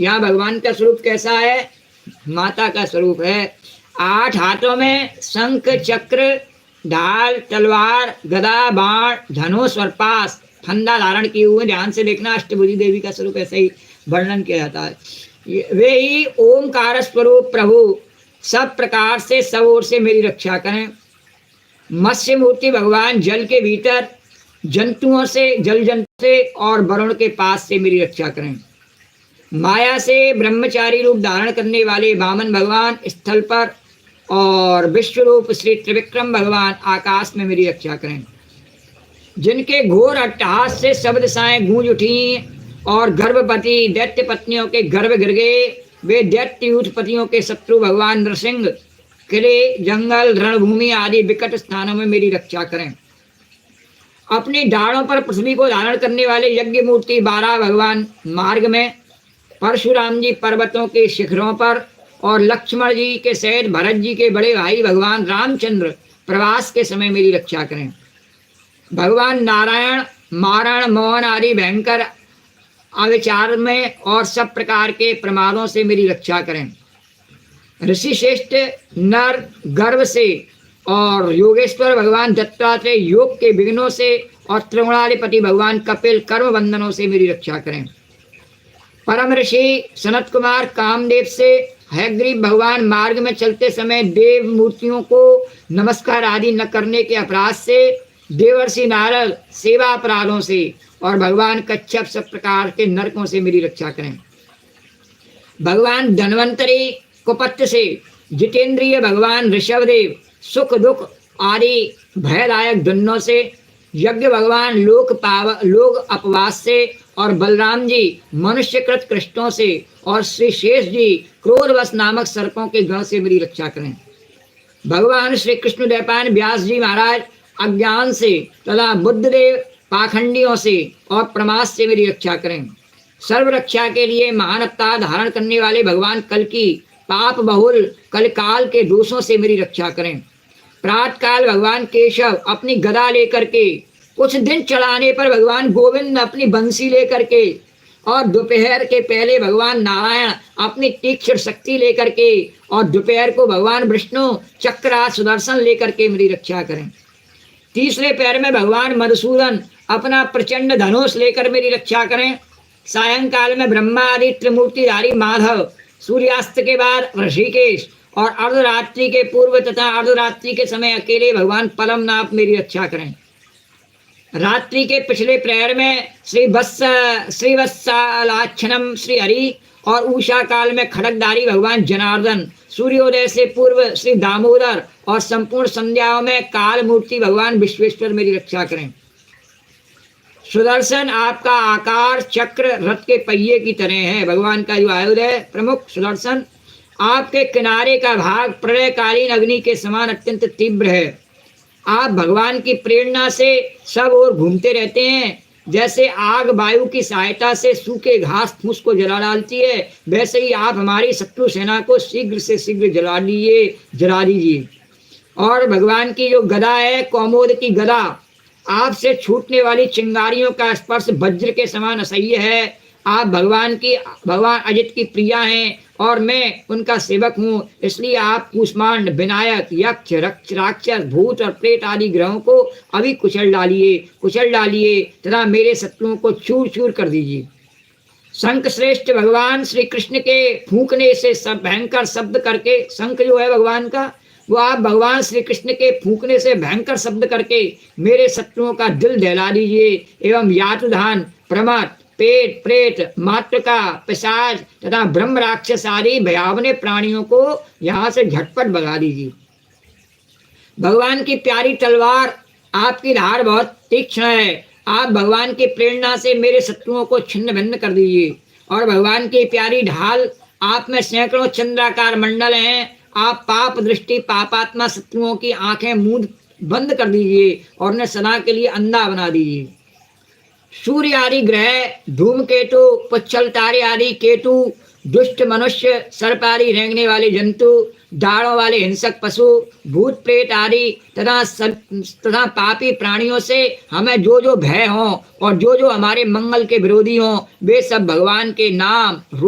यहाँ भगवान का स्वरूप कैसा है? माता का स्वरूप है। 8 हाथों में शंख, चक्र, ढाल, तलवार, गदा, बाण, धनुष और पास, फंदा धारण किए हुए। ध्यान से देखना, अष्टभुजी देवी का स्वरूप ऐसे ही वर्णन किया जाता है। वे ही ओमकार स्वरूप प्रभु सब प्रकार से, सब ओर से मेरी रक्षा करें। मत्स्य मूर्ति भगवान जल के भीतर जंतुओं से, जल जंतु से और वरुण के पास से मेरी रक्षा करें। माया से ब्रह्मचारी रूप धारण करने वाले वामन भगवान स्थल पर और विश्वरूप श्री त्रिविक्रम भगवान आकाश में मेरी रक्षा करें। जिनके घोर अट्टहास से शब्द साएं गूंज उठी और गर्भवती दैत्य पत्नियों के गर्भ गिर गए, वे दैत्य यूथपतियों के शत्रु भगवान नृसिंह किले, जंगल, रणभूमि आदि विकट स्थानों में मेरी रक्षा करें। अपनी डालों पर पृथ्वी को धारण करने वाले यज्ञ मूर्ति 12 भगवान मार्ग में, परशुराम जी पर्वतों के शिखरों पर और लक्ष्मण जी के सहित भरत जी के बड़े भाई भगवान रामचंद्र प्रवास के समय मेरी रक्षा करें। भगवान नारायण मारण, मोहन आदि भयंकर अविचार में और सब प्रकार के प्रमादों से मेरी रक्षा करें। ऋषि श्रेष्ठ नर गर्भ से और योगेश्वर भगवान दत्तात्रेय योग के विघ्नों से और त्रिगुणाधिपति भगवान कपिल कर्म बंधनों से मेरी रक्षा करें। परम ऋषि सनत कुमार कामदेव से हयग्रीव भगवान मार्ग में चलते समय देव मूर्तियों को नमस्कार आदि न करने के अपराध से, देवर्षि नारद सेवा अपराधों से और भगवान कच्छप सब प्रकार के नरकों से मेरी रक्षा करें। भगवान धन्वंतरी कुपत्त से, जितेंद्रिय भगवान ऋषभदेव सुख दुख आदि भयदायक दुन्नों से, यज्ञ भगवान लोक अपवास से और बलराम जी मनुष्यकृत कृष्णों से और श्री शेष जी क्रोधवश नामक सर्पों के गण से मेरी रक्षा करें। भगवान श्री कृष्ण द्वैपायन व्यास जी महाराज अज्ञान से तथा बुद्धदेव पाखंडियों से और प्रमाद से मेरी रक्षा करें। सर्व रक्षा के लिए महान अवतार धारण करने वाले भगवान कल की पाप बहुल कलकाल के दोषों से मेरी रक्षा करें। प्रातःकाल भगवान केशव अपनी गदा लेकर के, कुछ दिन चढ़ाने पर भगवान गोविंद अपनी बंसी लेकर के और दोपहर के पहले भगवान नारायण अपनी तीक्ष्ण शक्ति लेकर के और दोपहर को भगवान विष्णु चक्र सुदर्शन लेकर के मेरी रक्षा करें। तीसरे पैर में भगवान मधुसूदन अपना प्रचंड धनुष लेकर मेरी रक्षा करें। सायंकाल में ब्रह्मा आदि त्रिमूर्तिधारी माधव, सूर्यास्त के बाद ऋषिकेश और अर्धरात्रि के पूर्व तथा अर्धरात्रि के समय अकेले भगवान पलमनाथ मेरी रक्षा करें। रात्रि के पिछले प्रहर में श्री वत्सलाक्षणम श्री हरि और उषा काल में खड़गधारी भगवान जनार्दन, सूर्योदय से पूर्व श्री दामोदर और संपूर्ण संध्याओं में काल मूर्ति भगवान विश्वेश्वर मेरी रक्षा करें। सुदर्शन आपका आकार चक्र रथ के पहिए की तरह है। भगवान का जो आयुध है प्रमुख सुदर्शन, आपके किनारे का भाग प्रलयकालीन अग्नि के समान अत्यंत तीव्र है। आप भगवान की प्रेरणा से सब ओर घूमते रहते हैं। जैसे आग वायु की सहायता से सूखे घास फूस को जला डालती है, वैसे ही आप हमारी शत्रु सेना को शीघ्र से शीघ्र जला दीजिए। और भगवान की जो गदा है कौमोद की गदा, आपसे छूटने वाली चिंगारियों का स्पर्श वज्र के समान असह्य है। आप भगवान अजित की प्रिया हैं और मैं उनका सेवक हूँ, इसलिए आप कूष्मांड, विनायक, यक्ष, राक्षस, भूत और प्रेत आदि ग्रहों को अभी कुचल डालिए तथा मेरे शत्रुओं को चूर चूर कर दीजिए। शंख श्रेष्ठ भगवान श्री कृष्ण के फूंकने से सब भयंकर शब्द करके, शंख जो है भगवान का, वो आप भगवान श्री कृष्ण के फूंकने से भयंकर शब्द करके मेरे शत्रुओं का दिल दहला दीजिए एवं यातुधान, प्रमथ, पेट, प्रेत, मातृका, पिशाच तथा ब्रह्म राक्षस आदि भयावने प्राणियों को यहाँ से झटपट भगा दीजिए। भगवान की प्यारी तलवार, आपकी धार बहुत तीक्ष्ण है। आप भगवान की प्रेरणा से मेरे शत्रुओं को छिन्न भिन्न कर दीजिए। और भगवान की प्यारी ढाल, आप में सैकड़ों चंद्राकार मंडल हैं। आप पाप दृष्टि पापात्मा शत्रुओं की आंखें मूंद बंद कर दीजिए और उन्हें सदा के लिए अंधा बना दीजिए। सूर्य आदि ग्रह, धूमकेतु, पुच्छल तारे आदि केतु, दुष्ट मनुष्य, सर्प आदि रेंगने वाले जंतु, दाढ़ों वाले हिंसक पशु, भूत प्रेत आदि तथा पापी प्राणियों से हमें जो जो भय हो और जो जो हमारे मंगल के विरोधी हों, वे सब भगवान के नाम